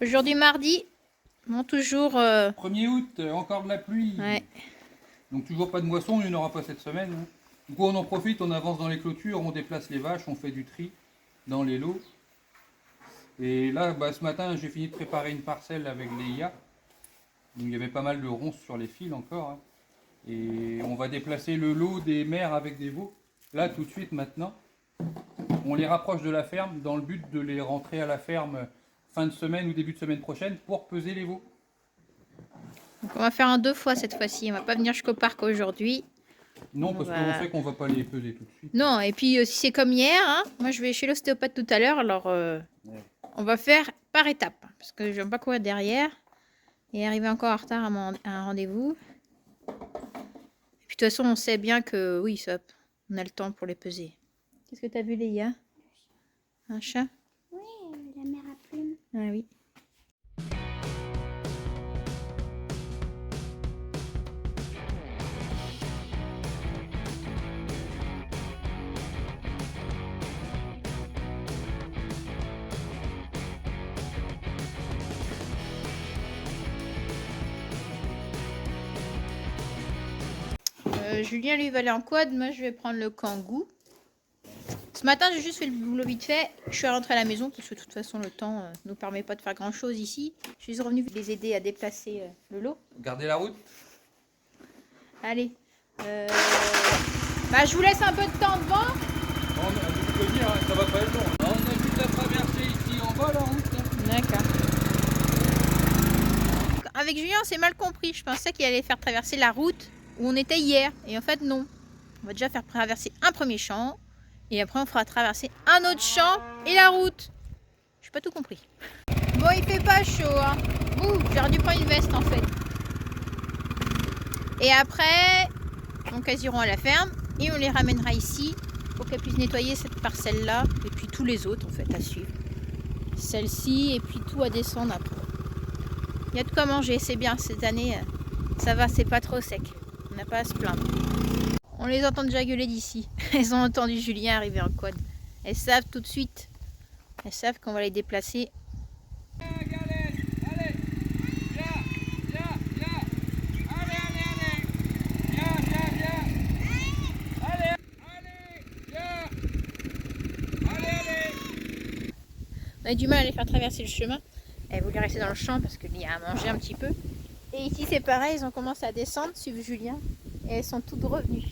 Aujourd'hui mardi, bon toujours... 1er août, encore de la pluie. Ouais. Donc toujours pas de moisson, il n'y en aura pas cette semaine. Hein. Du coup on en profite, on avance dans les clôtures, on déplace les vaches, on fait du tri dans les lots. Et là, ce matin, j'ai fini de préparer une parcelle avec les IA. Donc il y avait pas mal de ronces sur les fils encore. Hein. Et on va déplacer le lot des mères avec des veaux. Là, tout de suite, maintenant. On les rapproche de la ferme dans le but de les rentrer à la ferme fin de semaine ou début de semaine prochaine pour peser les veaux. Donc on va faire en 2 fois cette fois-ci. On va pas venir jusqu'au parc aujourd'hui. Non, parce qu'on sait qu'on va pas les peser tout de suite. Non, et puis si c'est comme hier, hein, moi je vais chez l'ostéopathe tout à l'heure, alors on va faire par étapes. Parce que je ne vais pas courir derrière et arriver encore en retard à un rendez-vous. Et puis de toute façon, on sait bien que oui, ça, on a le temps pour les peser. Qu'est-ce que tu as vu, Léa? Un chat? Oui, la mère à plumes. Ah oui. Julien lui va aller en quad, moi je vais prendre le kangou. Ce matin j'ai juste fait le boulot vite fait, je suis rentrée à la maison parce que de toute façon le temps ne nous permet pas de faire grand chose ici. Je suis revenue les aider à déplacer le lot. Gardez la route. Allez, je vous laisse un peu de temps devant. On peut dire, ça va pas être long. On a juste à traverser ici en bas la route. D'accord. Avec Julien on s'est mal compris, je pensais qu'il allait faire traverser la route où on était hier. Et en fait non, on va déjà faire traverser un premier champ. Et après on fera traverser un autre champ et la route. Je n'ai pas tout compris. Bon, il fait pas chaud, hein. Ouh, j'aurais dû prendre une veste en fait. Et après, donc elles iront à la ferme et on les ramènera ici pour qu'elles puissent nettoyer cette parcelle-là et puis tous les autres en fait à suivre. Celle-ci et puis tout à descendre après. Il y a de quoi manger, c'est bien cette année. Ça va, c'est pas trop sec. On n'a pas à se plaindre. On les entend déjà gueuler d'ici. Elles ont entendu Julien arriver en quad. Elles savent tout de suite. Elles savent qu'on va les déplacer. On a du mal à les faire traverser le chemin. Elles voulaient rester dans le champ parce qu'il y a à manger un petit peu. Et ici c'est pareil, ils ont commencé à descendre, suivre Julien. Et elles sont toutes revenues.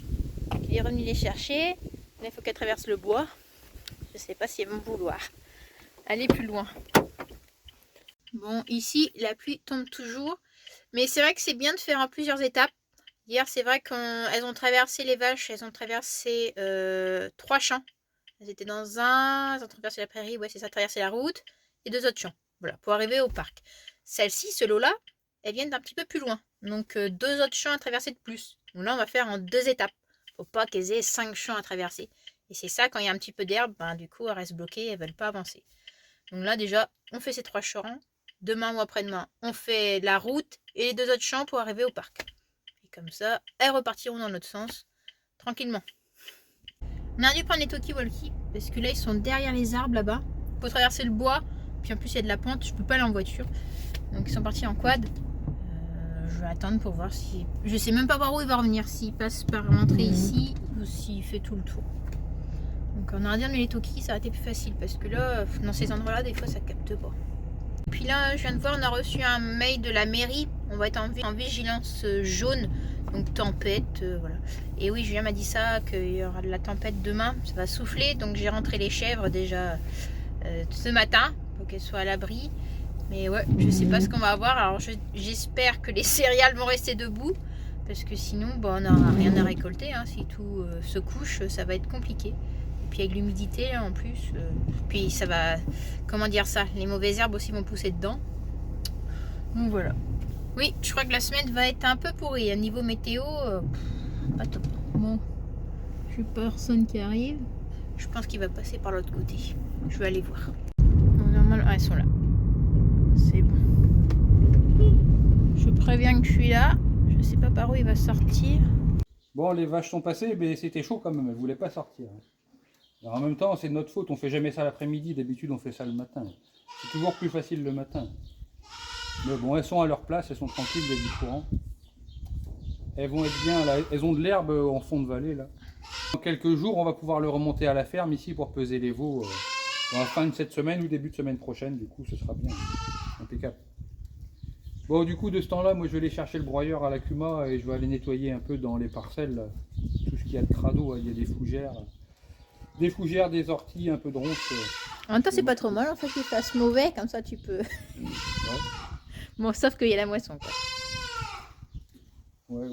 Il est revenu les chercher. Là il faut qu'elles traversent le bois. Je ne sais pas si elles vont vouloir aller plus loin. Bon, ici la pluie tombe toujours. Mais c'est vrai que c'est bien de faire en plusieurs étapes. Hier c'est vrai qu'elles ont traversé les vaches, elles ont traversé 3 champs. Elles étaient dans elles ont traversé la prairie, ouais c'est ça, traversé la route, et 2 autres champs, voilà, pour arriver au parc. Celle-ci, ce lot-là, elles viennent d'un petit peu plus loin, donc 2 autres champs à traverser de plus. Donc là, on va faire en 2 étapes, faut pas qu'elles aient 5 champs à traverser. Et c'est ça, quand il y a un petit peu d'herbe, du coup, elles restent bloquées, elles veulent pas avancer. Donc là, déjà, on fait ces 3 champs. Demain ou après-demain, on fait la route et les 2 autres champs pour arriver au parc. Et comme ça, elles repartiront dans l'autre sens, tranquillement. On a dû prendre les talkie-walkie parce que là ils sont derrière les arbres là-bas. Il faut traverser le bois, puis en plus il y a de la pente, je peux pas aller en voiture. Donc ils sont partis en quad. Je vais attendre pour voir si... Je sais même pas par où il va revenir, s'il passe par l'entrée ici ou s'il fait tout le tour. Donc on aurait dit mais les talkies ça aurait été plus facile parce que là, dans ces endroits-là, des fois ça capte pas. Et puis là, je viens de voir, on a reçu un mail de la mairie. On va être en vigilance jaune. Donc tempête, voilà. Et oui, Julien m'a dit ça, qu'il y aura de la tempête demain, ça va souffler, donc j'ai rentré les chèvres déjà ce matin, pour qu'elles soient à l'abri. Mais ouais, je sais pas ce qu'on va avoir, alors j'espère que les céréales vont rester debout, parce que sinon, on n'aura rien à récolter, hein. Si tout se couche, ça va être compliqué. Et puis avec l'humidité là en plus, puis ça va, comment dire ça, les mauvaises herbes aussi vont pousser dedans. Donc voilà. Oui, je crois que la semaine va être un peu pourrie. À niveau météo, pas top. Bon, je n'ai personne qui arrive. Je pense qu'il va passer par l'autre côté. Je vais aller voir. Donc, normalement, elles sont là. C'est bon. Je préviens que je suis là. Je ne sais pas par où il va sortir. Bon, les vaches sont passées, mais c'était chaud quand même. Elles ne voulaient pas sortir. Alors, en même temps, c'est de notre faute. On fait jamais ça l'après-midi. D'habitude, on fait ça le matin. C'est toujours plus facile le matin. Mais bon, elles sont à leur place, elles sont tranquilles, il y a du courant. Elles vont être bien là, elles ont de l'herbe en fond de vallée là. Dans quelques jours, on va pouvoir le remonter à la ferme ici pour peser les veaux dans la fin de cette semaine ou début de semaine prochaine. Du coup, ce sera bien, impeccable. Bon, du coup, de ce temps-là, moi je vais aller chercher le broyeur à la Cuma et je vais aller nettoyer un peu dans les parcelles, là. Tout ce qu'il y a de crado, il y a des fougères, des orties, un peu de ronces. En même temps, c'est pas trop mal en fait qu'il fasse mauvais, comme ça tu peux. Ouais. Bon, sauf qu'il y a la moisson quoi. Ouais.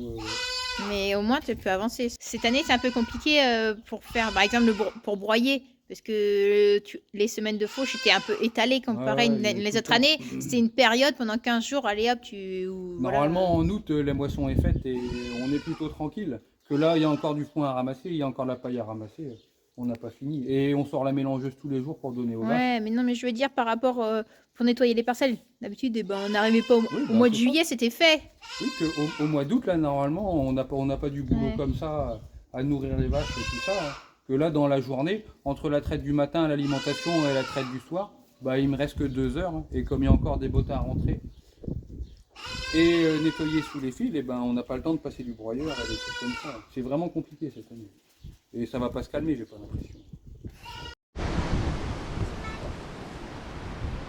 Mais au moins tu peux avancer. Cette année, c'est un peu compliqué pour faire, par exemple, pour broyer. Parce que les semaines de fauche étaient un peu étalées comparé les autres années. C'était une période pendant 15 jours, allez hop, Normalement, en août, la moisson est faite et on est plutôt tranquille. Que là, il y a encore du foin à ramasser, il y a encore de la paille à ramasser. On n'a pas fini. Et on sort la mélangeuse tous les jours pour donner aux vaches. Ouais, mais non, mais je veux dire par rapport pour nettoyer les parcelles. D'habitude, eh ben, on n'arrivait pas au mois de juillet, c'était fait. Oui, qu'au mois d'août, là, normalement, on n'a pas du boulot comme ça à nourrir les vaches et tout ça. Hein. Que là, dans la journée, entre la traite du matin, l'alimentation et la traite du soir, bah, il me reste que 2 heures. Hein. Et comme il y a encore des bottes à rentrer et nettoyer sous les fils, et ben, on n'a pas le temps de passer du broyeur et des trucs comme ça. C'est vraiment compliqué cette année. Et ça va pas se calmer, j'ai pas l'impression.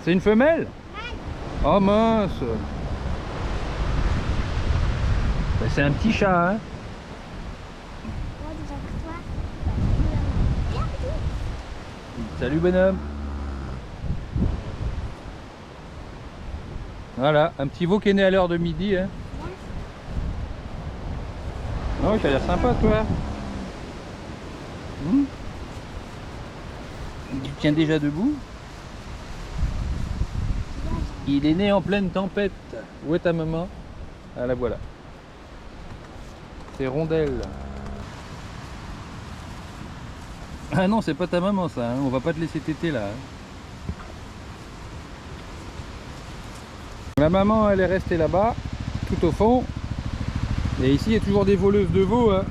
C'est une femelle? Oh mince! Ben, c'est un petit chat, hein? Salut bonhomme! Voilà, un petit veau qui est né à l'heure de midi, hein? Oh, tu as l'air sympa toi! Tu tiens déjà debout? Il est né en pleine tempête. Où est ta maman? Ah la voilà. C'est Rondelle. Ah non, c'est pas ta maman ça, hein. On va pas te laisser téter là. Hein. La maman elle est restée là-bas, tout au fond. Et ici il y a toujours des voleuses de veaux. Hein.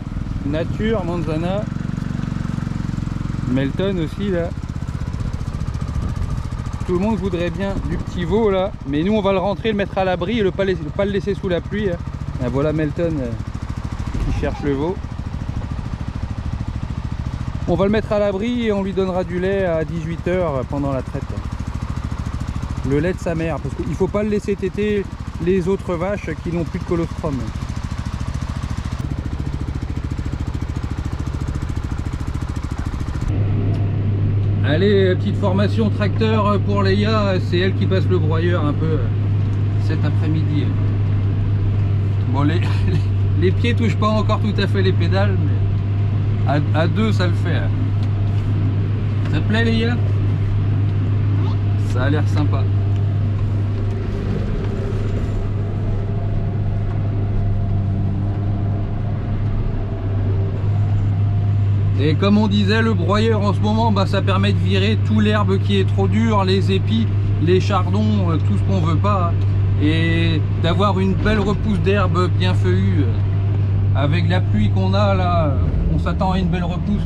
Nature, Manzana. Melton aussi là. Tout le monde voudrait bien du petit veau là, mais nous on va le rentrer, le mettre à l'abri et pas le laisser sous la pluie. Hein. Ah, voilà Melton qui cherche le veau. On va le mettre à l'abri et on lui donnera du lait à 18 h pendant la traite. Le lait de sa mère, parce qu'il ne faut pas le laisser téter les autres vaches qui n'ont plus de colostrum. Allez, petite formation tracteur pour Léa, c'est elle qui passe le broyeur un peu cet après-midi. Bon, les pieds touchent pas encore tout à fait les pédales, mais à deux ça le fait. Ça te plaît Léa? Ça a l'air sympa. Et comme on disait, le broyeur en ce moment, bah, ça permet de virer tout l'herbe qui est trop dure, les épis, les chardons, tout ce qu'on veut pas. Et d'avoir une belle repousse d'herbe bien feuillue. Avec la pluie qu'on a là, on s'attend à une belle repousse.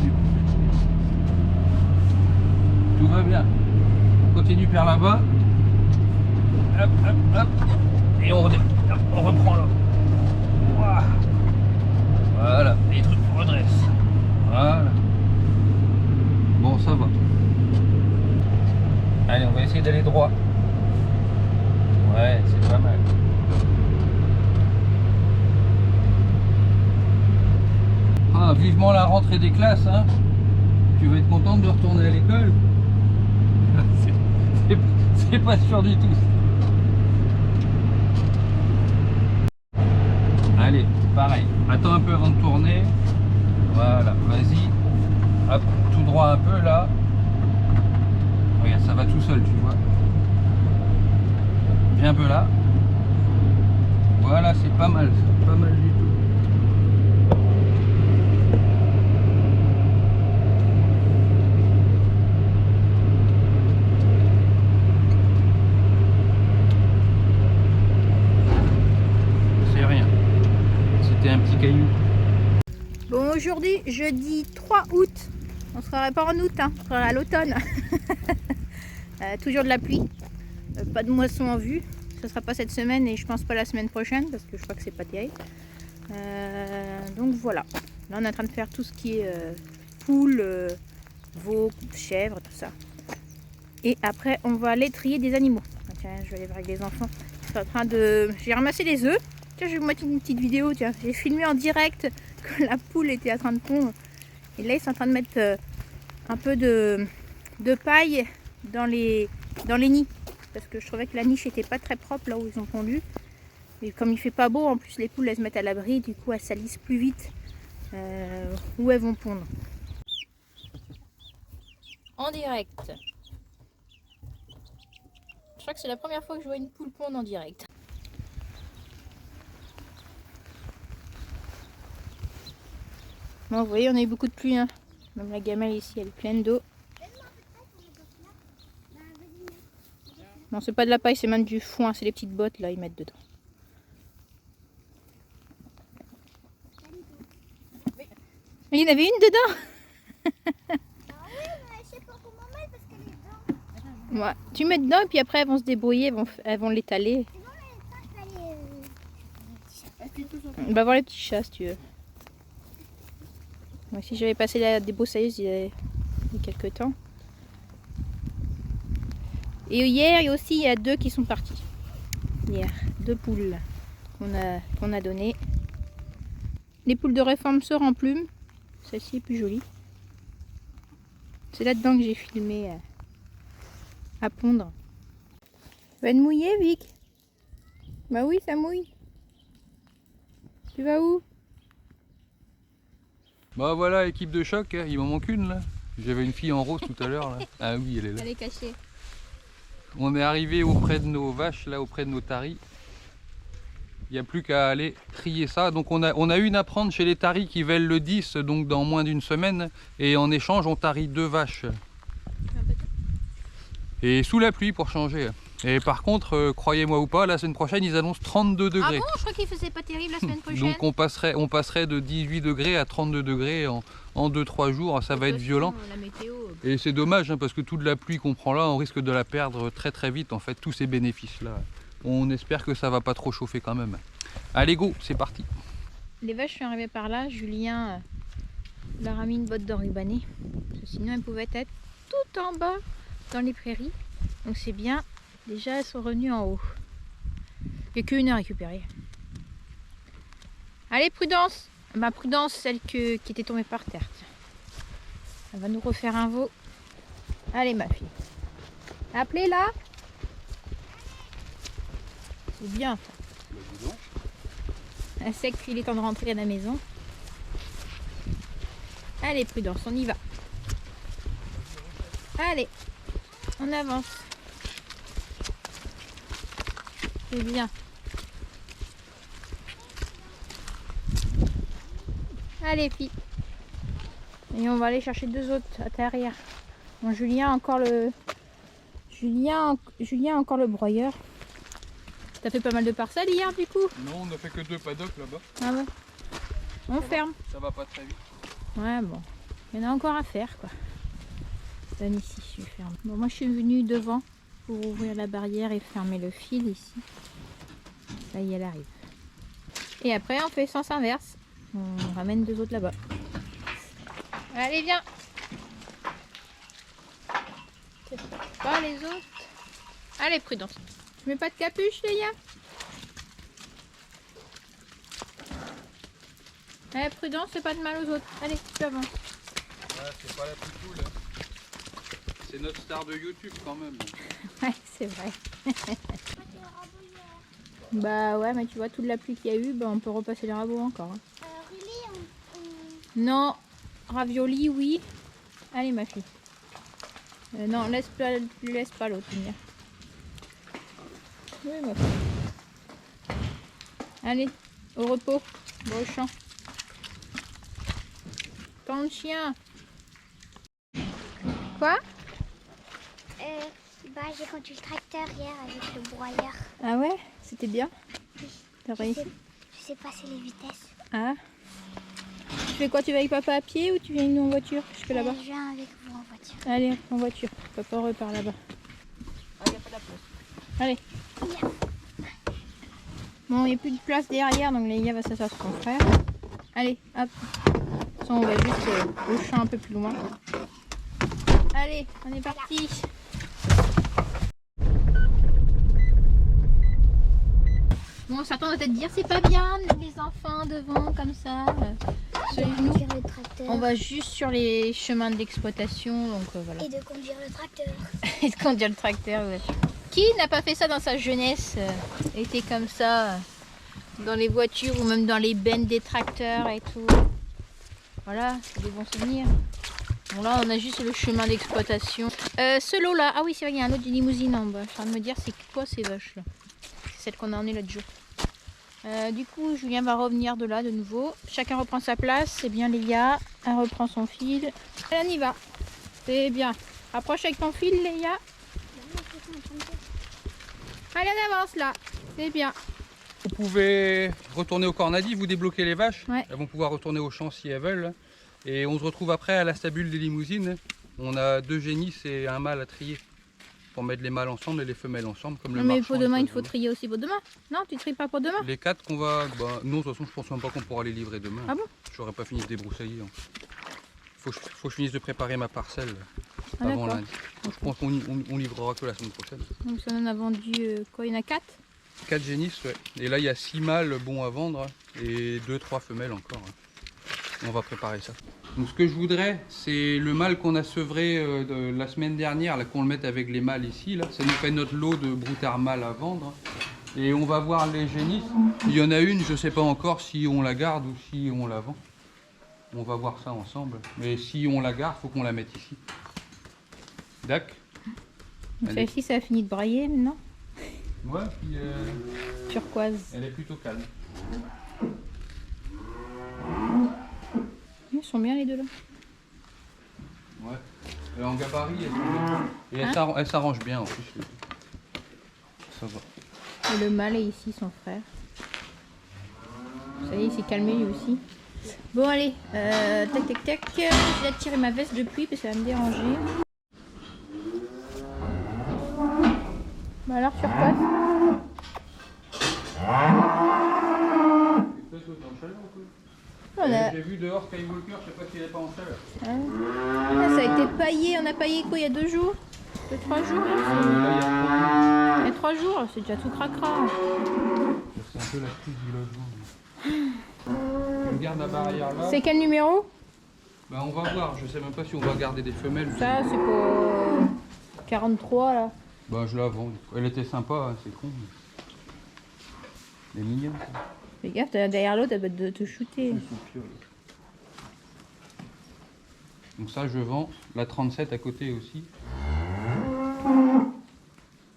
Tout va bien. On continue par là-bas. Hop, hop, hop. Et on reprend là. Voilà, les trucs redressent. Voilà. Bon, ça va. Allez, on va essayer d'aller droit. Ouais, c'est pas mal. Ah, vivement la rentrée des classes, hein. Tu vas être contente de retourner à l'école. C'est pas sûr du tout. Allez, pareil. Attends un peu avant de tourner. Voilà, vas-y. Hop, tout droit un peu là. Regarde, ça va tout seul, tu vois. Viens un peu là. Voilà, c'est pas mal, c'est pas mal du tout. C'est rien. C'était un petit caillou. Bon, aujourd'hui, jeudi 3 août. On ne sera pas en août, hein. On sera à l'automne. Toujours de la pluie. Pas de moisson en vue. ce sera pas cette semaine et je pense pas la semaine prochaine parce que je crois que c'est pas terrible. Donc voilà. Là, on est en train de faire tout ce qui est poules, veaux, chèvres, tout ça. Et après, on va aller trier des animaux. Ah, tiens, je vais aller voir avec les enfants. Je suis en train de... J'ai ramassé les œufs. Tiens, je vais vous mettre une petite vidéo. Tiens, j'ai filmé en direct que la poule était en train de pondre. Et là, ils sont en train de mettre un peu de paille dans les nids. Parce que je trouvais que la niche n'était pas très propre là où ils ont pondu. Et comme il fait pas beau, en plus les poules elles se mettent à l'abri. Du coup, elles salissent plus vite où elles vont pondre. En direct. Je crois que c'est la première fois que je vois une poule pondre en direct. Bon, vous voyez, on a eu beaucoup de pluie. Hein. Même la gamelle ici, elle est pleine d'eau. Non, c'est pas de la paille, c'est même du foin. C'est les petites bottes, là, ils mettent dedans. Il y en avait une dedans. Ouais. Tu mets dedans et puis après elles vont se débrouiller, elles vont l'étaler. On va voir les petits chats si tu veux. Moi aussi j'avais passé la débroussailleuse il y a quelques temps. Et hier aussi il y a 2 qui sont partis. Hier, 2 poules qu'on a données. Les poules de réforme sort en plume. Celle-ci est plus jolie. C'est là-dedans que j'ai filmé à pondre. Tu vas te mouiller, Vic? Bah oui, ça mouille. Tu vas où? Bah voilà, équipe de choc, hein. Il m'en manque une là. J'avais une fille en rose tout à l'heure là. Ah oui, elle est là. Elle est cachée. On est arrivé auprès de nos vaches, là, auprès de nos taris. Il n'y a plus qu'à aller trier ça. Donc on a une à prendre chez les taris qui veulent le 10, donc dans moins d'une semaine. Et en échange, on tarie 2 vaches. Et sous la pluie pour changer. Et par contre, croyez-moi ou pas, la semaine prochaine, ils annoncent 32 degrés. Ah bon? Je crois qu'il faisait pas terrible la semaine prochaine. Donc on passerait de 18 degrés à 32 degrés en 2-3 jours. Ça va être violent. La météo. Et c'est dommage hein, parce que toute la pluie qu'on prend là, on risque de la perdre très très vite en fait, tous ces bénéfices là. On espère que ça va pas trop chauffer quand même. Allez go, c'est parti. Les vaches sont arrivées par là. Julien leur a mis une botte d'enrubanné. Sinon elles pouvaient être tout en bas dans les prairies. Donc c'est bien. Déjà elles sont revenues en haut. Il n'y a qu'une à récupérer. Allez Prudence. Bah Prudence, celle qui était tombée par terre. Tiens. Elle va nous refaire un veau. Allez ma fille. Appelez-la. C'est bien ça. Elle sait qu'il est temps de rentrer à la maison. Allez Prudence, on y va. Allez, on avance. C'est bien. Allez fille. Et on va aller chercher 2 autres à derrière. Bon, Julien encore le broyeur. T'as fait pas mal de parcelles hier du coup? Non, on n'a fait que 2 paddocks là-bas. Ah ouais. On ferme. Ça va pas très vite. Ouais bon. Il y en a encore à faire quoi. Donne ici, je ferme. Bon moi je suis venue devant pour ouvrir la barrière et fermer le fil ici. Ça y est, elle arrive. Et après on fait sens inverse. On ramène 2 autres là-bas. Allez viens. C'est pas les autres. Allez Prudence. Tu mets pas de capuche Léa? Allez Prudence, c'est pas de mal aux autres. Allez, tu avances. Ouais, c'est pas la plus cool. Hein. C'est notre star de YouTube quand même. Ouais, c'est vrai. Bah ouais, mais tu vois, toute la pluie qu'il y a eu, bah, on peut repasser les rabots encore. Hein. Non, ravioli, oui. Allez ma fille. Non, laisse pas l'autre venir. Oui, ma fille. Allez, au repos, au champ. Tant le chien. Quoi? Bah, j'ai conduit le tracteur hier avec le broyeur. Ah ouais? C'était bien? Oui. T'as réussi? Je sais passer les vitesses. Ah. Tu fais quoi? Tu vas avec papa à pied ou tu viens avec nous en voiture? Je fais là-bas. Je viens avec vous en voiture. Allez, en voiture. Papa repart là-bas. Ah, il n'y a pas de la place. Allez. Bon, il n'y a plus de place derrière, donc Léa va s'asseoir sur son frère. Allez, hop. Ça, on va juste au champ un peu plus loin. Allez, on est parti. Bon, certains vont peut-être dire c'est pas bien les enfants devant comme ça. Nous, Le tracteur. on va juste sur les chemins de l'exploitation, donc voilà. Et de conduire le tracteur. Et de conduire le tracteur. Ouais. Qui n'a pas fait ça dans sa jeunesse était comme ça dans les voitures ou même dans les bennes des tracteurs et tout. Voilà, c'est des bons souvenirs. Bon là on a juste le chemin d'exploitation. Ce lot là, ah oui c'est vrai il y a un lot de limousine en bas. Je suis en train de me dire c'est quoi ces vaches là. C'est celle qu'on a emmenée l'autre jour. Du coup Julien va revenir de là de nouveau. Chacun reprend sa place. C'est bien Léa, elle reprend son fil. Elle on y va. C'est bien. Approche avec ton fil Léa. Allez on avance là. C'est bien. Vous pouvez retourner au cornadi, vous débloquez les vaches. Ouais. Elles vont pouvoir retourner au champ si elles veulent. Et on se retrouve après à la stabule des limousines. On a 2 génisses et un mâle à trier. Pour mettre les mâles ensemble et les femelles ensemble. Comme Non le mais marchand pour et demain il l'oiseau. faut trier aussi pour demain. Non tu tries pas pour demain. Les 4 qu'on va... Bah, non, de toute façon je pense même pas qu'on pourra les livrer demain. Ah bon? J'aurais pas fini de débroussailler. Faut que je finisse de préparer ma parcelle Ah, avant d'accord. lundi. Je pense qu'on livrera que la semaine prochaine. Donc ça on en a vendu quoi, il y en a 4? 4 génisses, ouais. Et là il y a 6 mâles bons à vendre et 2-3 femelles encore. On va préparer ça. Donc ce que je voudrais, c'est le mâle qu'on a sevré de la semaine dernière, là, qu'on le mette avec les mâles ici. Là. Ça nous fait notre lot de broutards mâles à vendre. Et on va voir les génisses. Il y en a une, je ne sais pas encore si on la garde ou si on la vend. On va voir ça ensemble. Mais si on la garde, il faut qu'on la mette ici. D'accord. Donc celle-ci ça a fini de brailler maintenant. Ouais, puis Turquoise. elle est plutôt calme. Ils sont bien les deux là. Ouais. Elle est en gabarit, elle sont bien. Et elle s'arrange bien en plus. Les deux. Ça va. Et le mâle est ici, son frère. Ça y est, il s'est calmé lui aussi. Bon allez, tac tac tac. Je vais tirer ma veste de pluie parce que ça va me déranger. Bah alors turquoise. On a- J'ai vu dehors Skywalker, je sais pas s'il est pas en chaleur. Ah, ça a été paillé, on a paillé quoi il y a 2 jours 2-3 jours là, Là, il y a 3 jours, c'est déjà tout cracra. c'est un peu la crise du logement. On garde la barrière là. C'est quel numéro? Bah, on va voir, je sais même pas si on va garder des femelles. Ça c'est pour 43 là. Bah je la vends. Elle était sympa, hein, c'est con. Elle est mignonne. Ça. Fais gaffe, derrière l'autre elle va te shooter. C'est son piole. Donc ça je vends. La 37 à côté aussi.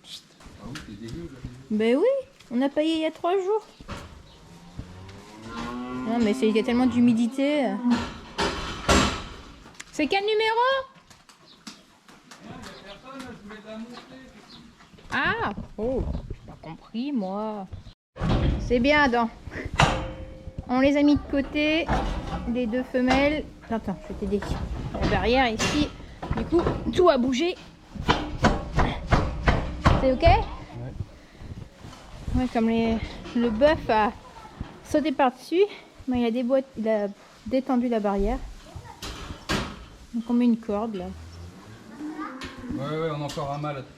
Chut. Ah oui, c'est dégueu là. Ben oui, on a paillé il y a 3 jours. Non mais il y a tellement d'humidité. C'est quel numéro? Ah, oh, j'ai pas compris moi. C'est bien Adam. On les a mis de côté, les 2 femelles. Attends, je vais t'aider. Derrière ici, du coup, tout a bougé. C'est ok? Ouais, comme le bœuf a sauté par-dessus, ben, il a détendu la barrière. Donc on met une corde là. Ouais, on a encore un mâle là-dessus.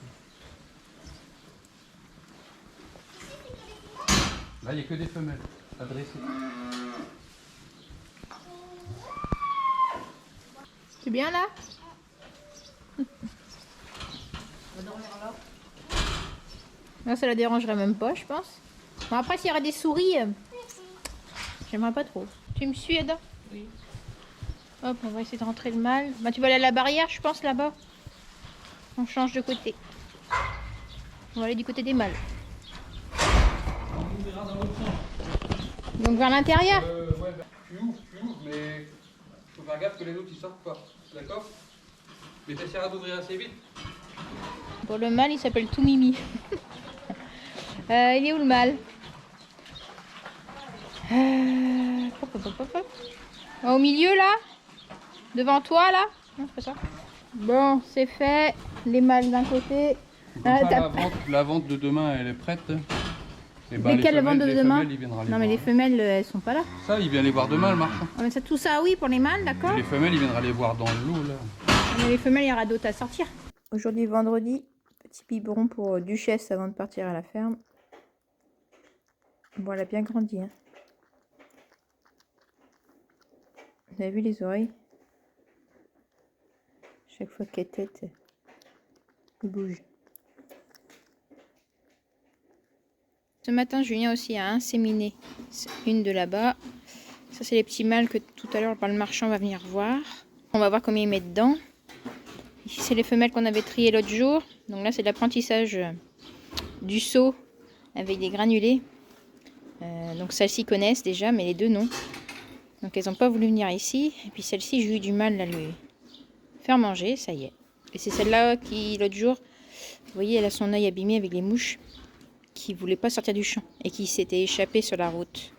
Là, il n'y a que des femelles à dresser. C'est bien là? Là, ça la dérangerait même pas, je pense. Bon, après, s'il y aurait des souris, j'aimerais pas trop. Tu me suis, Ada? Oui. Hop, on va essayer de rentrer le mâle. Bah, tu vas aller à la barrière, je pense, là-bas. On change de côté. On va aller du côté des mâles. On ira dans l'autre sens. Donc vers l'intérieur? Ouais, tu ouvres, mais faut faire gaffe que les autres ils sortent pas. D'accord? Mais t'essaieras d'ouvrir assez vite. Pour le mâle, il s'appelle Toumimi. Il est où le mâle? Au milieu là? Devant toi là? Non, c'est pas ça. Bon, c'est fait. Les mâles d'un côté. Comme ça, la vente de demain elle est prête. Et ben, Lesquelles les vendent femelles, demain? il viendra les Non mais voir. les femelles elles sont pas là. Ça, il vient les voir demain, le marchand. Ah, mais ça, tout ça oui pour les mâles, d'accord. Et les femelles, il viendra les voir dans le lot, là. Mais les femelles, il y aura d'autres à sortir. Aujourd'hui vendredi, petit biberon pour Duchesse avant de partir à la ferme. Bon, elle a bien grandi. Hein. Vous avez vu les oreilles? Chaque fois qu'elle tète, il bouge. Ce matin, Julien aussi a inséminé une de là-bas. Ça, c'est les petits mâles que tout à l'heure, le marchand va venir voir. On va voir combien il met dedans. Ici, c'est les femelles qu'on avait triées l'autre jour. Donc là, c'est l'apprentissage du seau avec des granulés. Donc celles-ci connaissent déjà, mais les deux non. Donc elles n'ont pas voulu venir ici. Et puis celle-ci, j'ai eu du mal à lui faire manger, ça y est. Et c'est celle-là qui, l'autre jour, vous voyez, elle a son œil abîmé avec les mouches, qui ne voulait pas sortir du champ et qui s'était échappée sur la route.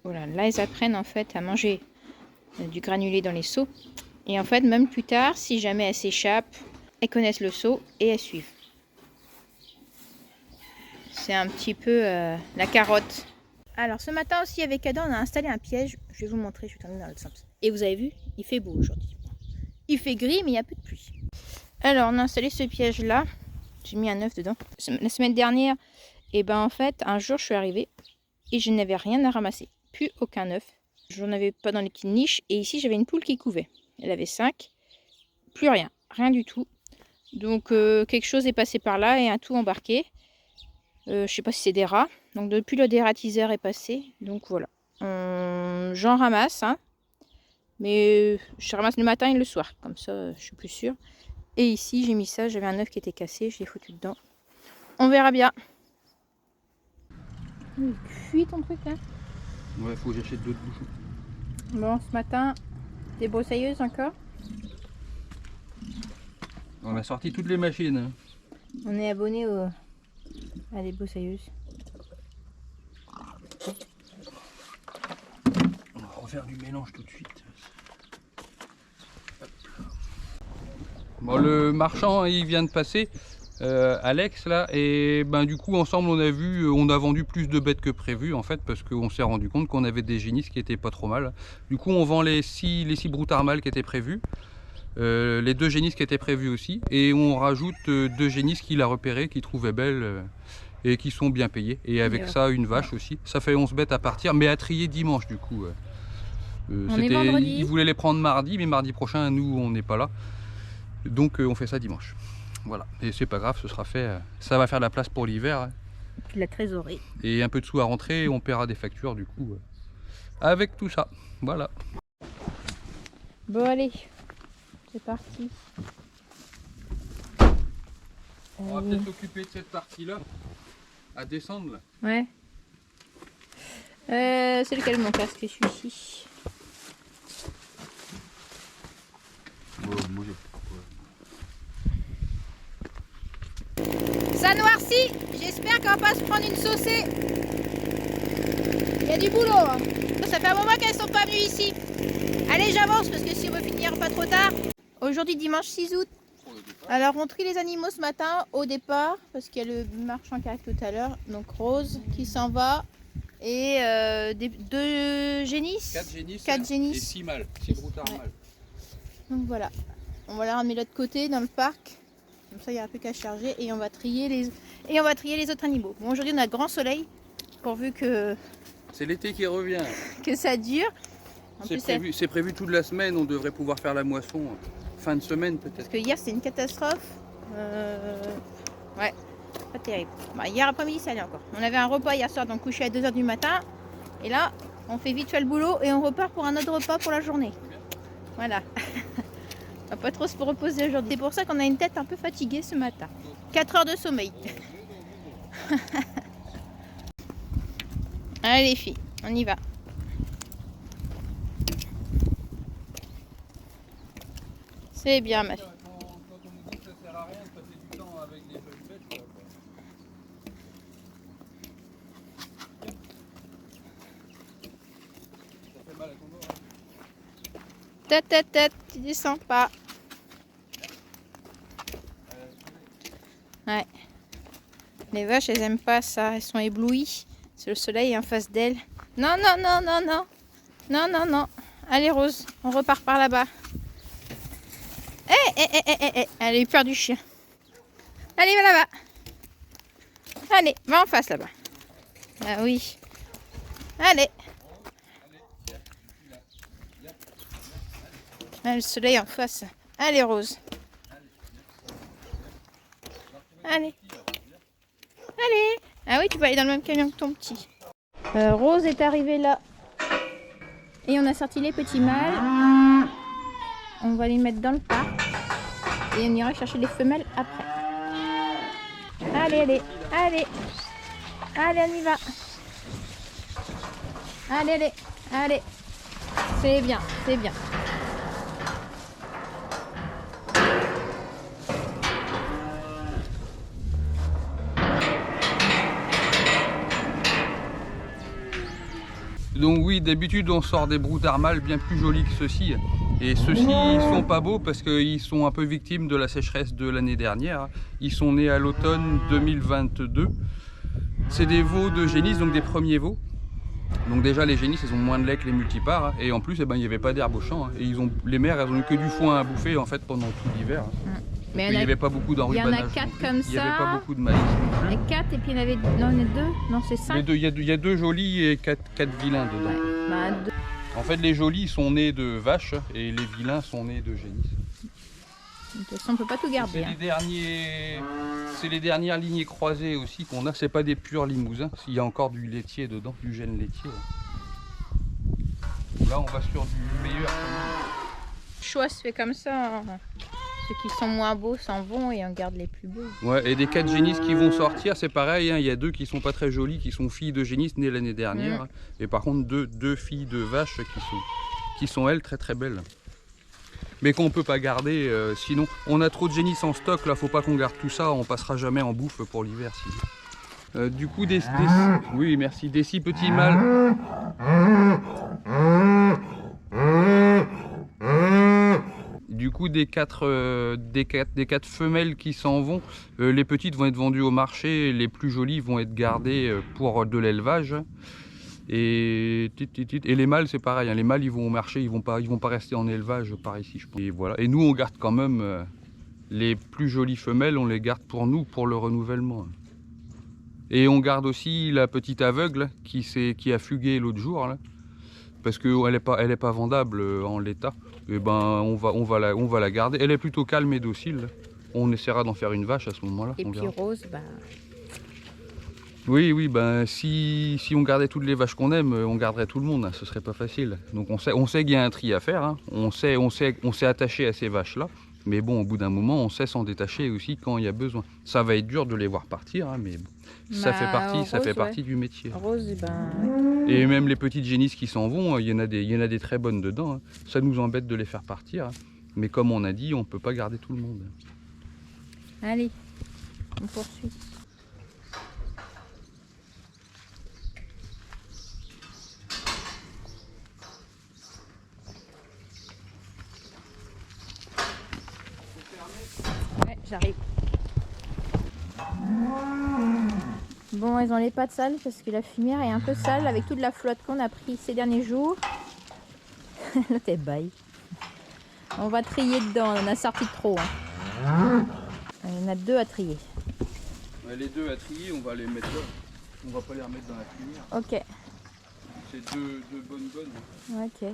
Voilà, là, elles apprennent en fait à manger du granulé dans les seaux. Et en fait, même plus tard, si jamais elles s'échappent, elles connaissent le seau et elles suivent. C'est un petit peu la carotte. Alors, ce matin aussi, avec Adam, on a installé un piège. Je vais vous montrer, je vais terminer dans l'autre sens. Et vous avez vu, il fait beau aujourd'hui. Il fait gris, mais il n'y a plus de pluie. Alors, on a installé ce piège-là. J'ai mis un œuf dedans. La semaine dernière, et ben en fait, un jour, je suis arrivée et je n'avais rien à ramasser. Plus aucun œuf. Je n'en avais pas dans les petites niches. Et ici, j'avais une poule qui couvait. Elle avait 5. Plus rien. Rien du tout. Donc, quelque chose est passé par là et un tout embarqué. Je sais pas si c'est des rats. Donc, depuis le dératiseur est passé. Donc, voilà. J'en ramasse. Hein. Mais je ramasse le matin et le soir. Comme ça, je suis plus sûre. Et ici, j'ai mis ça. J'avais un œuf qui était cassé. Je l'ai foutu dedans. On verra bien. Il cuit ton truc là. Ouais, faut que j'achète d'autres bouchons. Bon, ce matin, des broussailleuses encore. On a sorti toutes les machines. Hein. On est abonné à des broussailleuses. On va refaire du mélange tout de suite. Bon, le marchand, il vient de passer, Alex là, et ben du coup ensemble on a vendu plus de bêtes que prévu en fait, parce qu'on s'est rendu compte qu'on avait des génisses qui étaient pas trop mal. Du coup on vend les 6 broutards mâles qui étaient prévus, les 2 génisses qui étaient prévues aussi, et on rajoute 2 génisses qu'il a repérées, qu'il trouvait belles et qui sont bien payées. Et avec ça une vache aussi. Ça fait 11 bêtes à partir, mais à trier dimanche du coup. On est vendredi. Il voulait les prendre mardi, mais mardi prochain nous on n'est pas là. Donc on fait ça dimanche. Voilà, et c'est pas grave, ce sera fait. Ça va faire de la place pour l'hiver. Hein. La trésorerie. Et un peu de sous à rentrer, et on paiera des factures du coup. Avec tout ça. Voilà. Bon allez, c'est parti. On va peut-être s'occuper de cette partie-là. À descendre là. Ouais. C'est lequel mon casque? C'est celui-ci. Ça noircit. J'espère qu'on va pas se prendre une saucée. Il y a du boulot. Hein. Ça fait un moment qu'elles sont pas venues ici. Allez, j'avance parce que si on veut finir pas trop tard. Aujourd'hui, dimanche 6 août. Alors, on trie les animaux ce matin au départ parce qu'il y a le marchand qui arrive tout à l'heure. Donc, Rose qui s'en va. Et 2 génisses. 4 génisses. Et 6 mâles. 6 broutards mâles. Donc voilà. On va la ramener de l'autre côté dans le parc. Comme ça, il n'y aura plus qu'à charger et on va trier les autres animaux. Bon, aujourd'hui, on a grand soleil, pourvu que C'est l'été qui revient. ça dure. C'est prévu toute la semaine, on devrait pouvoir faire la moisson fin de semaine peut-être. Parce que hier, c'était une catastrophe. Ouais, pas terrible. Bah, hier après-midi, ça allait encore. On avait un repas hier soir, donc couché à 2 h du matin. Et là, on fait vite fait le boulot et on repart pour un autre repas pour la journée. Voilà. On va pas trop se reposer aujourd'hui. C'est pour ça qu'on a une tête un peu fatiguée ce matin. 4 heures de sommeil. Allez les filles, on y va. C'est bien ma fille. Quand on nous dit que ça sert à rien de passer du temps avec des jeunes bêtes, ça fait mal à ton dos. Tête, tu descends pas. Ouais. Les vaches, elles aiment pas ça, elles sont éblouies. C'est le soleil en face d'elle. Non, non, non, non, non. Non, non, non. Allez, Rose, on repart par là-bas. Elle a eu peur du chien. Allez, va là-bas. Allez, va en face là-bas. Ah oui. Allez. Ah, le soleil en face. Allez, Rose. Allez. Allez. Ah oui, tu peux aller dans le même camion que ton petit. Rose est arrivée là. Et on a sorti les petits mâles. On va les mettre dans le parc. Et on ira chercher les femelles après. Allez, allez, allez. Allez, on y va. Allez, allez, allez. C'est bien, c'est bien. Donc oui, d'habitude on sort des broutards mâles bien plus jolis que ceux-ci. Et ceux-ci ils sont pas beaux parce qu'ils sont un peu victimes de la sécheresse de l'année dernière. Ils sont nés à l'automne 2022. C'est des veaux de génisses, donc des premiers veaux. Donc déjà les génisses elles ont moins de lait que les multipares. Et en plus il n'y avait pas d'herbe au champ. Et les mères elles ont eu que du foin à bouffer en fait pendant tout l'hiver. Mais il n'y avait pas beaucoup d'enrubannage. Il y en a 4 comme ça. Il n'y avait pas beaucoup de maïs non plus. Et 4 et puis il y en avait... Non, il y en a 2. Non, c'est 5. Il y a 2 jolis et 4 vilains dedans. Ouais, bah, 2. En fait les jolis sont nés de vaches et les vilains sont nés de génisses. De toute façon on peut pas tout garder. C'est les dernières lignées croisées aussi qu'on a. C'est pas des purs limousins. Il y a encore du laitier dedans, du gène laitier. Là on va sur du meilleur. Le choix se fait comme ça. Ceux qui sont moins beaux s'en vont et on garde les plus beaux. Ouais, et des 4 génisses qui vont sortir, c'est pareil. Il y a 2 qui sont pas très jolies, qui sont filles de génisses nées l'année dernière. Et par contre 2 filles de vaches qui sont elles très très belles. Mais qu'on peut pas garder, sinon on a trop de génisses en stock. Là, faut pas qu'on garde tout ça. On passera jamais en bouffe pour l'hiver. Du coup, oui, merci. Des 6 petits mâles. Du coup, des 4 femelles qui s'en vont, les petites vont être vendues au marché, les plus jolies vont être gardées pour de l'élevage. Et les mâles, c'est pareil, hein. Les mâles, ils vont au marché, ils vont pas rester en élevage par ici, je pense. Et voilà. Et nous, on garde quand même les plus jolies femelles, on les garde pour nous, pour le renouvellement. Et on garde aussi la petite aveugle qui a fugué l'autre jour, là, parce qu'elle est pas vendable en l'état. Et ben on va la garder. Elle est plutôt calme et docile. On essaiera d'en faire une vache à ce moment-là. Et puis Rose, bah... Oui, ben si on gardait toutes les vaches qu'on aime, on garderait tout le monde, hein, ce serait pas facile. Donc on sait qu'il y a un tri à faire, hein. On s'est attaché à ces vaches-là. Mais bon, au bout d'un moment, on sait s'en détacher aussi quand il y a besoin. Ça va être dur de les voir partir, hein, mais bon, ça fait partie du métier. Rose, ben... Et même les petites génisses qui s'en vont, il y en a des très bonnes dedans. Hein. Ça nous embête de les faire partir. Hein. Mais comme on a dit, on ne peut pas garder tout le monde. Allez, on poursuit. Ouais, j'arrive. Bon, elles ont les pattes sales parce que la fumière est un peu sale avec toute la flotte qu'on a pris ces derniers jours. Là, t'es baille. On va trier dedans, on en a sorti trop. Hein. Il y en a 2 à trier. Ouais, les 2 à trier, on va les mettre là. On va pas les remettre dans la fumière. Ok. C'est deux bonnes. Ok.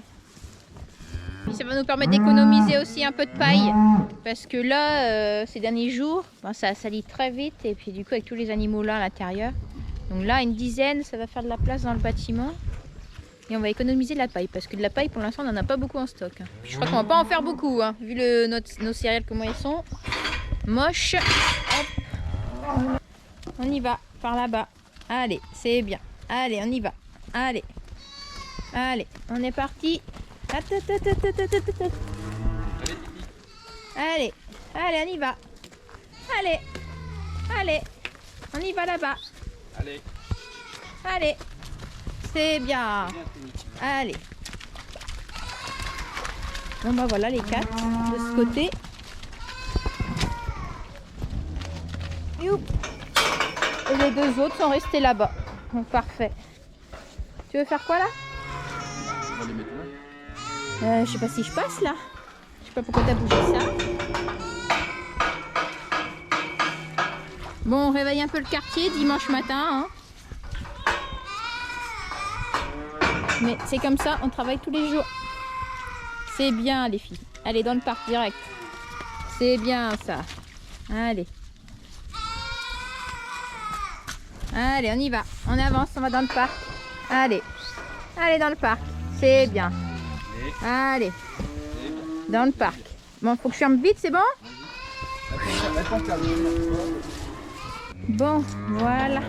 Puis ça va nous permettre d'économiser aussi un peu de paille. Parce que là, ces derniers jours, ben, ça salit très vite. Et puis du coup, avec tous les animaux là à l'intérieur. Donc là, une dizaine, ça va faire de la place dans le bâtiment. Et on va économiser de la paille. Parce que de la paille, pour l'instant, on n'en a pas beaucoup en stock. Puis je crois qu'on va pas en faire beaucoup. Hein, vu nos céréales, comment elles sont. Moches. Hop. On y va, par là-bas. Allez, c'est bien. Allez, on y va. Allez. Allez, on est parti. Allez, on y va. Allez, on y va là-bas. Allez, c'est bien. Allez. Bon bah voilà les 4 de ce côté. Et les 2 autres sont restés là-bas. Donc, parfait. Tu veux faire quoi là? On va les mettre là. Je sais pas si je passe là. Je sais pas pourquoi t'as bougé ça. Bon, on réveille un peu le quartier dimanche matin. Hein. Mais c'est comme ça, on travaille tous les jours. C'est bien les filles. Allez, dans le parc direct. C'est bien ça. Allez. Allez, on y va. On avance, on va dans le parc. Allez. Allez dans le parc. C'est bien. Allez. Dans le parc. Bon, faut que je ferme vite, c'est bon? Bon, voilà.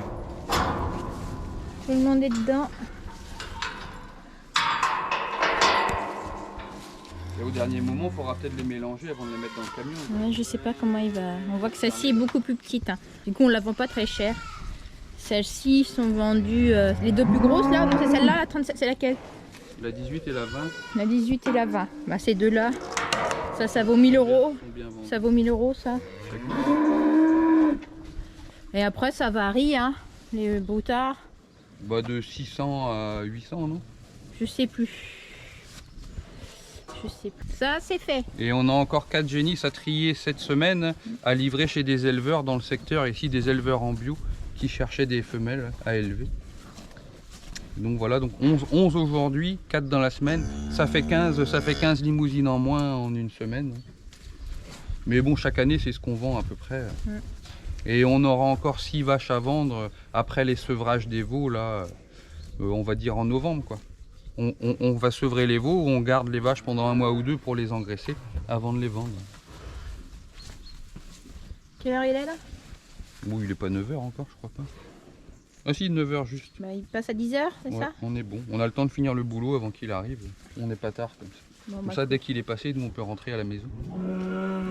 Tout le monde est dedans. Et au dernier moment, il faudra peut-être les mélanger avant de les mettre dans le camion. Ouais, je sais pas comment il va. On voit que celle-ci est beaucoup plus petite. Hein. Du coup, on la vend pas très cher. Celles-ci sont vendues. Les deux plus grosses là, donc c'est celle-là, la 37, c'est laquelle? La 18 et la 20. La 18 et la 20. Bah, ces deux-là, ça vaut 1000 euros. Sont bien vendus. Ça vaut 1000 euros, ça. Et après, ça varie, hein, les broutards. Bah, de 600 à 800, non? Je sais plus. Je sais plus. Ça, c'est fait. Et on a encore 4 génisses à trier cette semaine, à livrer chez des éleveurs dans le secteur, ici des éleveurs en bio, qui cherchaient des femelles à élever. Donc voilà, donc 11 aujourd'hui, 4 dans la semaine, ça fait 15 limousines en moins en une semaine. Mais bon, chaque année, c'est ce qu'on vend à peu près. Et on aura encore 6 vaches à vendre après les sevrages des veaux, là, on va dire en novembre, quoi. On va sevrer les veaux, on garde les vaches pendant un mois ou deux pour les engraisser avant de les vendre. Quelle heure il est là? Bon, il est pas 9h encore, je crois pas. Ah si, 9h juste. Bah, il passe à 10h, c'est Ouais, ça? on est bon. On a le temps de finir le boulot avant qu'il arrive. On n'est pas tard comme ça. Bon, Comme bah, ça, dès qu'il est passé, nous on peut rentrer à la maison.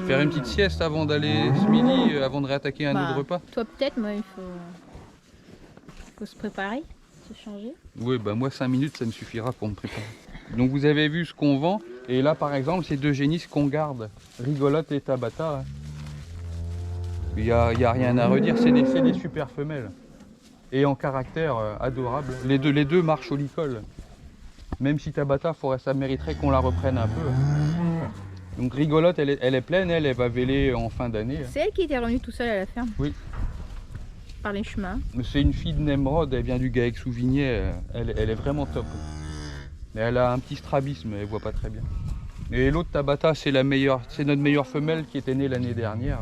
Faire une petite sieste avant d'aller ce midi, avant de réattaquer un autre repas. Toi peut-être, moi il faut se préparer, se changer. Oui, bah moi 5 minutes ça me suffira pour me préparer. Donc vous avez vu ce qu'on vend. Et là par exemple, c'est deux génisses qu'on garde. Rigolote et Tabata. Hein. Il n'y a rien à redire, c'est des super femelles. Et en caractère adorable. Les deux marchent au licol. Même si Tabata, ça mériterait qu'on la reprenne un peu. Donc Rigolote, elle est pleine, elle va véler en fin d'année. C'est elle qui était revenue tout seule à la ferme? Oui. Par les chemins. C'est une fille de Nemrod, elle vient du Gaec-Souvigné, elle est vraiment top. Mais elle a un petit strabisme, elle voit pas très bien. Et l'autre Tabata, c'est notre meilleure femelle qui était née l'année dernière.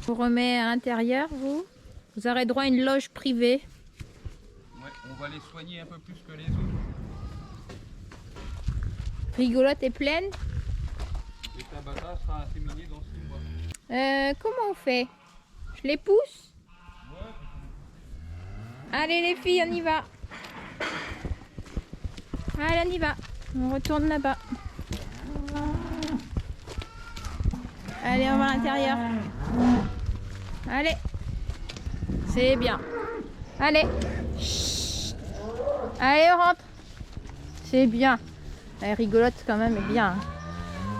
Vous remet à l'intérieur, vous aurez droit à une loge privée. Ouais, on va les soigner un peu plus que les autres. Rigolote est pleine. Et Tabata sera inséminée dans 6 mois. Comment on fait? Je les pousse? Allez les filles, on y va. Allez, on y va. On retourne là-bas. Allez, on va à l'intérieur. Allez. C'est bien. Allez. Chut. Allez, on rentre. C'est bien. Elle rigolote quand même, est bien.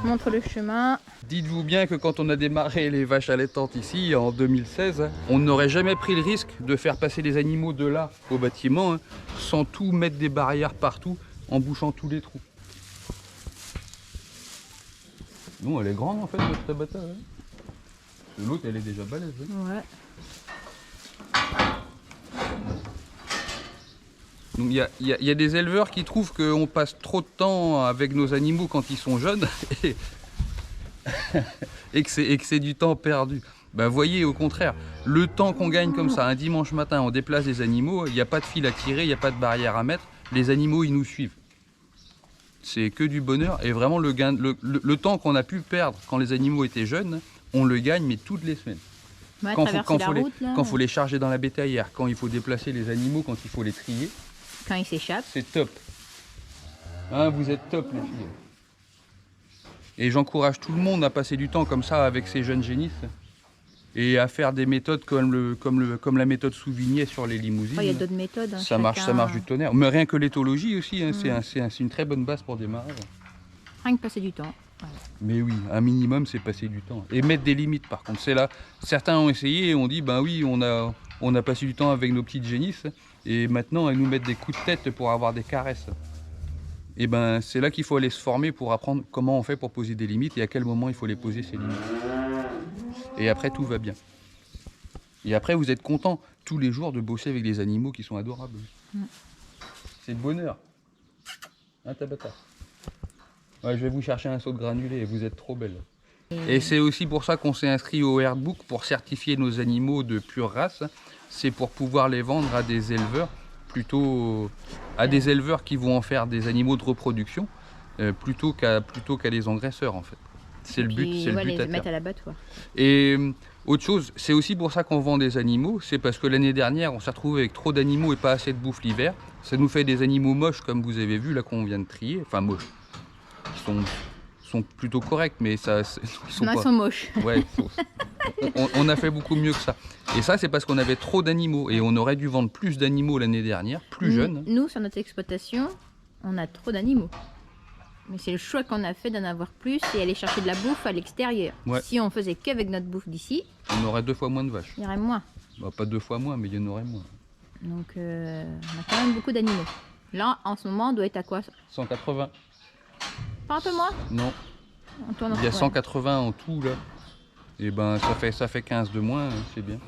Montre le chemin. Dites-vous bien que quand on a démarré les vaches allaitantes ici en 2016, on n'aurait jamais pris le risque de faire passer les animaux de là au bâtiment sans tout mettre des barrières partout en bouchant tous les trous. Non, elle est grande en fait notre Tabata. Hein. L'autre elle est déjà balèze. Hein. Ouais. Donc il y a des éleveurs qui trouvent qu'on passe trop de temps avec nos animaux quand ils sont jeunes et que c'est du temps perdu. Ben voyez, au contraire, le temps qu'on gagne comme ça, un dimanche matin, on déplace des animaux, il n'y a pas de fil à tirer, il n'y a pas de barrière à mettre, les animaux ils nous suivent. C'est que du bonheur et vraiment le temps qu'on a pu perdre quand les animaux étaient jeunes, on le gagne mais toutes les semaines. Ouais, Quand faut les charger dans la bétaillère, quand il faut déplacer les animaux, quand il faut les trier. Quand ils s'échappent. C'est top. Hein, vous êtes top les filles. Et j'encourage tout le monde à passer du temps comme ça avec ces jeunes génisses et à faire des méthodes comme la méthode Souvigné sur les limousines. Il y a d'autres méthodes. Hein, ça marche du tonnerre. Mais rien que l'éthologie aussi, hein, c'est une très bonne base pour démarrer. Rien que passer du temps. Voilà. Mais oui, un minimum c'est passer du temps. Et mettre des limites par contre. C'est là, certains ont essayé et ont dit ben oui, on on a passé du temps avec nos petites génisses et maintenant elles nous mettent des coups de tête pour avoir des caresses. Et ben c'est là qu'il faut aller se former pour apprendre comment on fait pour poser des limites et à quel moment il faut les poser ces limites. Et après tout va bien. Et après vous êtes content tous les jours de bosser avec des animaux qui sont adorables. C'est le bonheur. Hein Tabata? Ouais, je vais vous chercher un seau de granulés, vous êtes trop belle. Et c'est aussi pour ça qu'on s'est inscrit au Herdbook pour certifier nos animaux de pure race. C'est pour pouvoir les vendre à des éleveurs, plutôt à des éleveurs qui vont en faire des animaux de reproduction, plutôt qu'à des engraisseurs en fait. C'est le but, c'est le but les mettre à l'abattoir. Et autre chose, c'est aussi pour ça qu'on vend des animaux, c'est parce que l'année dernière on s'est retrouvé avec trop d'animaux et pas assez de bouffe l'hiver. Ça nous fait des animaux moches comme vous avez vu là qu'on vient de trier, enfin moches. Ils sont plutôt corrects, mais ça, ils sont moches. Ouais, on a fait beaucoup mieux que ça. Et ça, c'est parce qu'on avait trop d'animaux et on aurait dû vendre plus d'animaux l'année dernière, plus jeunes. Nous, sur notre exploitation, on a trop d'animaux. Mais c'est le choix qu'on a fait d'en avoir plus et aller chercher de la bouffe à l'extérieur. Ouais. Si on faisait qu'avec notre bouffe d'ici, on aurait 2 fois moins de vaches. Il y aurait moins. Bah, pas 2 fois moins, mais il y en aurait moins. Donc, on a quand même beaucoup d'animaux. Là, en ce moment, on doit être à quoi? 180. Pas un peu moins? Non. Il y a 180 en tout là. Et ben ça fait 15 de moins, c'est bien.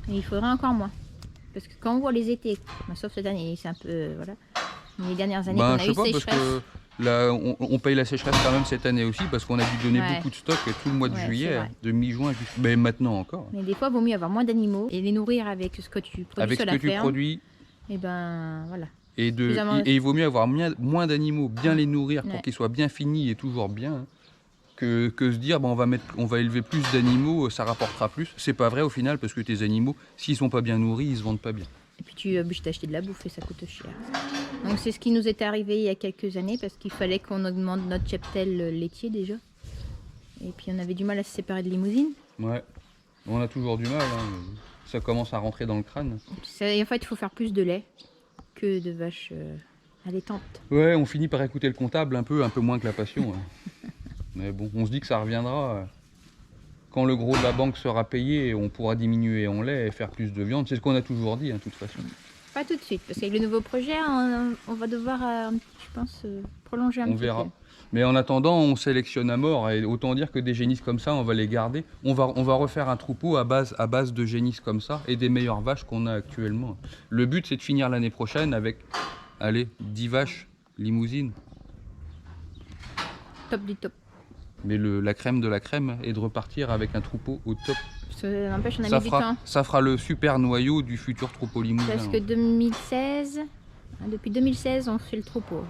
Et il faudrait encore moins. Parce que quand on voit les étés, sauf cette année, c'est un peu voilà. Les dernières années qu'on a eu sécheresse. Parce que là, on paye la sécheresse quand même cette année aussi parce qu'on a dû donner beaucoup de stock tout le mois de juillet, de mi-juin jusqu'à maintenant encore. Mais des fois, il vaut mieux avoir moins d'animaux et les nourrir avec ce que tu produis sur la ferme. Avec ce que tu produis. Et ben voilà. Et il vaut mieux avoir moins d'animaux, bien les nourrir pour qu'ils soient bien finis et toujours bien, que se dire on va élever plus d'animaux, ça rapportera plus. C'est pas vrai au final parce que tes animaux, s'ils sont pas bien nourris, ils se vendent pas bien. Et puis tu es obligé d'acheter de la bouffe et ça coûte cher. Donc c'est ce qui nous est arrivé il y a quelques années parce qu'il fallait qu'on augmente notre cheptel laitier déjà. Et puis on avait du mal à se séparer de Limousine. Ouais, on a toujours du mal, ça commence à rentrer dans le crâne. En fait, il faut faire plus de lait que de vaches allaitantes. Ouais, on finit par écouter le comptable un peu moins que la passion. Mais bon, on se dit que ça reviendra. Quand le gros de la banque sera payé, on pourra diminuer en lait et faire plus de viande. C'est ce qu'on a toujours dit, de toute façon. Pas tout de suite, parce qu'avec le nouveau projet, on va devoir, je pense, prolonger un petit peu. On verra. Mais en attendant, on sélectionne à mort. Et autant dire que des génisses comme ça, on va les garder. On va refaire un troupeau à base de génisses comme ça et des meilleures vaches qu'on a actuellement. Le but, c'est de finir l'année prochaine avec, 10 vaches Limousine. Top du top. Mais la crème de la crème est de repartir avec un troupeau au top. Ça n'empêche, on a mis du temps. Ça fera le super noyau du futur troupeau limousin. Parce que depuis 2016, on fait le troupeau.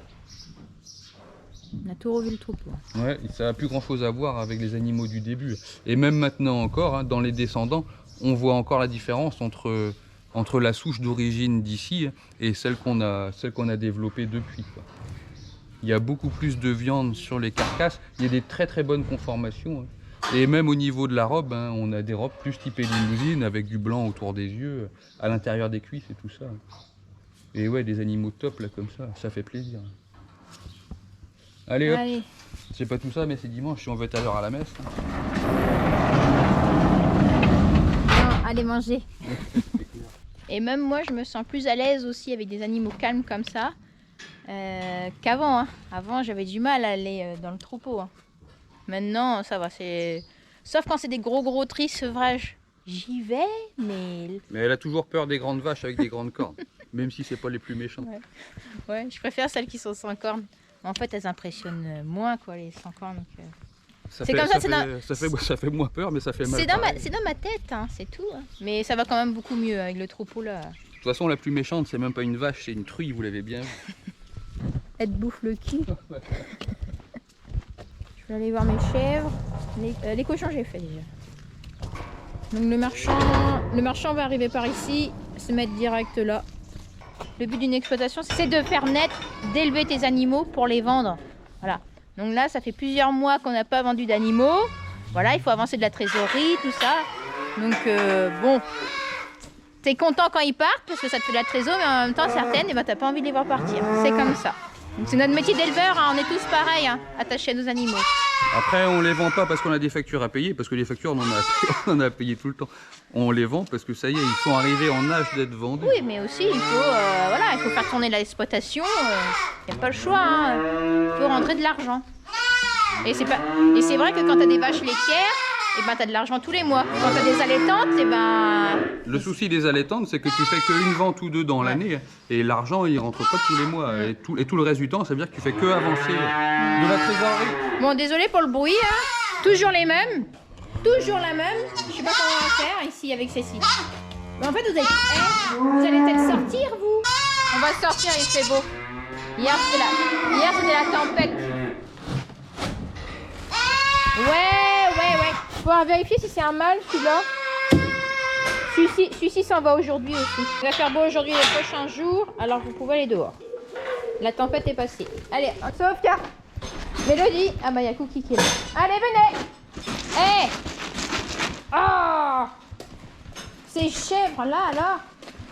On a tout revu le troupeau. Ouais, ça n'a plus grand chose à voir avec les animaux du début. Et même maintenant encore, dans les descendants, on voit encore la différence entre la souche d'origine d'ici et celle qu'on a développée depuis. Il y a beaucoup plus de viande sur les carcasses. Il y a des très très bonnes conformations. Et même au niveau de la robe, on a des robes plus typées Limousine avec du blanc autour des yeux, à l'intérieur des cuisses et tout ça. Et ouais, des animaux top là comme ça fait plaisir. Allez hop, c'est pas tout ça mais c'est dimanche si on veut être à l'heure à la messe. Non, allez manger. Et même moi je me sens plus à l'aise aussi avec des animaux calmes comme ça. Qu'avant. Avant, j'avais du mal à aller dans le troupeau. Maintenant, ça va. Sauf quand c'est des gros tris sevrages. J'y vais, mais... Mais elle a toujours peur des grandes vaches avec des grandes cornes. Même si c'est pas les plus méchantes. Ouais, je préfère celles qui sont sans cornes. En fait, elles impressionnent moins, quoi, les sans cornes. Ça fait moins peur, mais ça fait mal. C'est dans ma tête, c'est tout. Mais ça va quand même beaucoup mieux avec le troupeau, là. De toute façon, la plus méchante, c'est même pas une vache, c'est une truie, vous l'avez bien vu. Elle te bouffe le cul. Je vais aller voir mes chèvres. Les cochons, j'ai fait déjà. Donc le marchand va arriver par ici, se mettre direct là. Le but d'une exploitation, c'est de faire naître, d'élever tes animaux pour les vendre. Voilà. Donc là, ça fait plusieurs mois qu'on n'a pas vendu d'animaux. Voilà, il faut avancer de la trésorerie, tout ça. Donc bon, t'es content quand ils partent parce que ça te fait de la trésorerie, mais en même temps, certaines, t'as pas envie de les voir partir. C'est comme ça. C'est notre métier d'éleveur, on est tous pareils, attachés à nos animaux. Après, on les vend pas parce qu'on a des factures à payer, parce que les factures, on en a payé tout le temps. On les vend parce que ça y est, ils sont arrivés en âge d'être vendus. Oui, mais aussi, il faut, voilà, il faut faire tourner l'exploitation. Il n'y a pas le choix. Hein. Il faut rentrer de l'argent. Et c'est vrai que quand tu as des vaches laitières, et ben, tu as de l'argent tous les mois. Quand tu as des allaitantes, et ben... Le souci des allaitantes, c'est que tu fais qu'une vente ou deux dans l'année. Et l'argent, il rentre pas tous les mois. Et tout le reste du temps, ça veut dire que tu fais que avancer de la trésorerie. Bon, désolé pour le bruit. Hein. Toujours les mêmes. Toujours la même. Je sais pas comment on va faire ici avec Cécile. Mais en fait, vous allez peut-être sortir, vous. On va sortir, il fait beau. Hier, c'était la tempête. Ouais. Faut vérifier si c'est un mâle, celui-là. Celui-ci s'en va aujourd'hui aussi. Il va faire beau aujourd'hui les prochains jours, alors vous pouvez aller dehors. La tempête est passée. Allez, sauvegarde. Mélodie. Ah bah il y a Cookie qui est là. Allez, venez. Hé. Oh. Ces chèvres là, alors.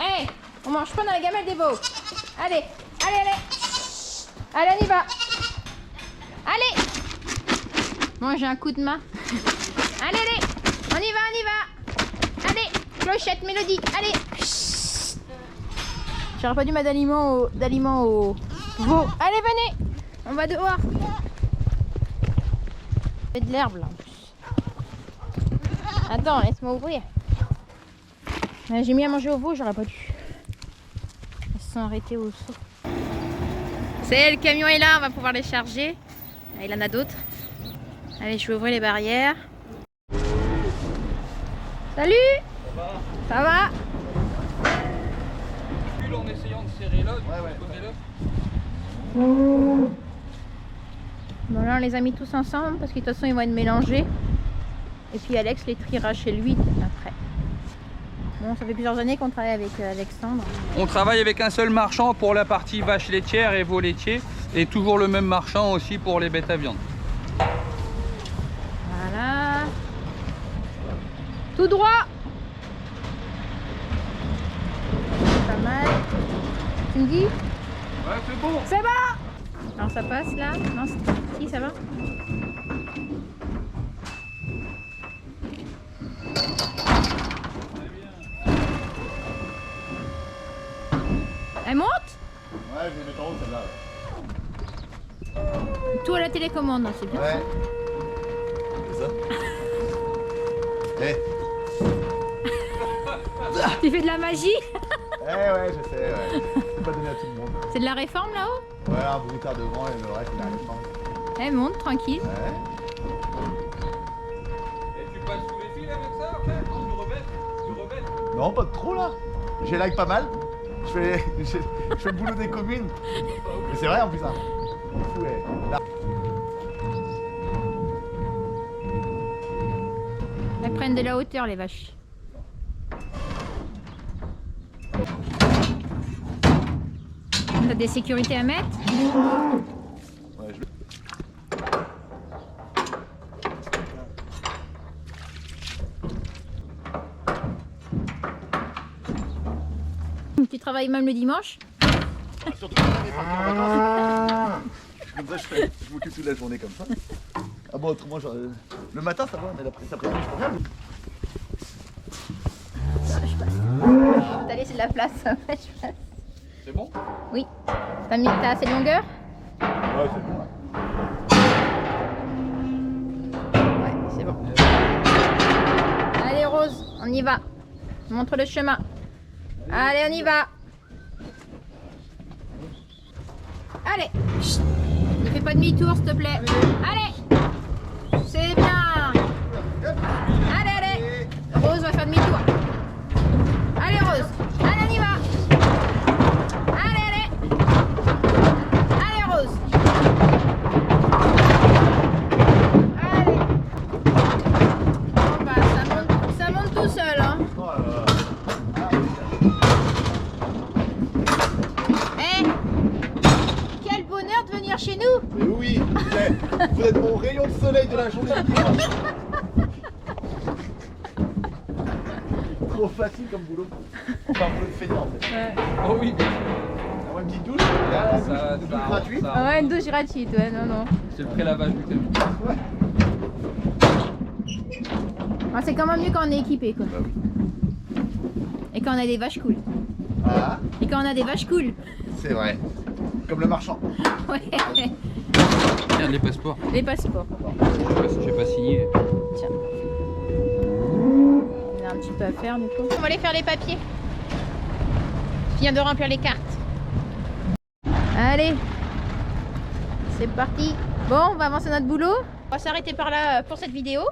Hé. On mange pas dans la gamelle des veaux. Allez. Allez, on y va. Allez. Bon, j'ai un coup de main. Allez, on y va. Allez, clochette, Mélodie, allez. J'aurais pas dû mettre d'aliments au veau. Allez, venez, on va dehors. Il y a de l'herbe là en plus. Attends, laisse-moi ouvrir. J'ai mis à manger au veau, j'aurais pas dû. Elles se sont arrêtées au saut. C'est le camion est là, on va pouvoir les charger. Il en a d'autres. Allez, je vais ouvrir les barrières. Salut! Ça va? En essayant de serrer l'autre, Bon là on les a mis tous ensemble parce que de toute façon ils vont être mélangés. Et puis Alex les triera chez lui après. Bon, ça fait plusieurs années qu'on travaille avec Alexandre. On travaille avec un seul marchand pour la partie vaches laitières et veaux laitiers. Et toujours le même marchand aussi pour les bêtes à viande. Voilà. Tout droit. Pas mal. Tu me dis? Ouais, c'est bon. C'est bon. Alors ça passe là? Non, si ça va. Elle monte? Ouais, je vais mettre en haut celle-là. Tout à la télécommande, c'est bien. Ouais. C'est ça. Eh. Tu fais de la magie? Ouais, je sais, ouais. Faut pas donner à tout le monde. C'est de la réforme là-haut? Ouais, un bruitard devant et le reste, il arrive pas. Elle monte tranquille. Ouais. Et tu passes sous les fils avec ça après? Non, tu rebelles. Non, pas de trop là. J'ai lag pas mal. Je fais le boulot des communes. Mais c'est vrai en plus, hein. Fou, ouais. Là. Elles prennent de la hauteur les vaches. T'as des sécurités à mettre? Ouais, Tu travailles même le dimanche? surtout quand on est parti en vacances. Comme ça, je m'occupe toute la journée comme ça. Ah bon, autrement, genre, le matin ça va, mais l'après-midi, je peux rien. T'as laissé de la place. C'est bon? Oui. T'as assez de longueur? Ouais, c'est bon. Ouais, c'est bon. Allez Rose, on y va. Montre le chemin. Allez, on y va. Allez. Chut. Ne fais pas demi-tour, s'il te plaît. Allez. C'est bien. Allez. Rose va faire demi-tour. Allez Rose. Allez, on y va. Allez. Allez Rose. Allez. Bon bah, ça monte tout seul, hein. Quel bonheur de venir chez nous. Mais oui, vous êtes mon rayon de soleil de la journée de dimanche. Trop facile comme boulot. Enfin, un boulot de feignant en fait. Ouais. Oh oui, bien sûr. Ah ouais, une petite douche, une douche gratuite. Ouais, une douche gratuite, ouais, non. C'est le pré-lavage du camion. Ouais. Ah, c'est quand même mieux quand on est équipé quoi. Bah oui. Et quand on a des vaches cool. Ah, Et quand on a des vaches cool. c'est vrai. Comme le marchand. Ouais. Tiens, les passeports. Les passeports. J'ai pas signé. Tiens. Il y a un petit peu à faire du coup. On va aller faire les papiers. Je viens de remplir les cartes. Allez. C'est parti. Bon, on va avancer notre boulot. On va s'arrêter par là pour cette vidéo.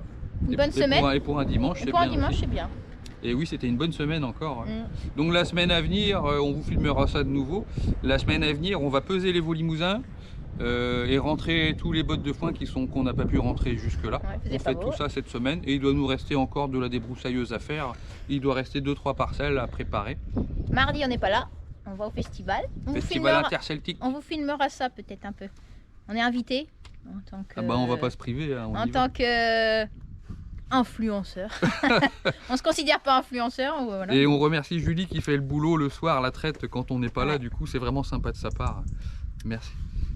Une bonne semaine. Et pour un dimanche, Et c'est pour un bien. dimanche, aussi. c'est bien. Et oui, c'était une bonne semaine encore. Mm. Donc la semaine à venir, on vous filmera ça de nouveau. La semaine à venir, on va peser les veaux limousins et rentrer tous les bottes de foin qu'on n'a pas pu rentrer jusque-là. Ouais, faisait On pas fait beau. tout ça cette semaine et il doit nous rester encore de la débroussailleuse à faire. Il doit rester 2-3 parcelles à préparer. Mardi, on n'est pas là. On va au festival. On vous Festival filmera- interceltique. On vous filmera ça peut-être un peu. On est invité en tant que. Ah bah on va pas se priver. Hein, on En y va. tant que influenceur. On se considère pas influenceur. Voilà. Et on remercie Julie qui fait le boulot le soir, la traite quand on n'est pas là. Ouais. Du coup, c'est vraiment sympa de sa part. Merci.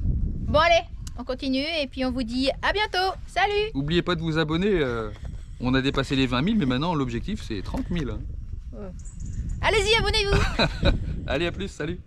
Bon allez, on continue et puis on vous dit à bientôt. Salut. N'oubliez pas de vous abonner. On a dépassé les 20 000, mais maintenant l'objectif c'est 30 000. hein. Allez-y, abonnez-vous. Allez, à plus, salut.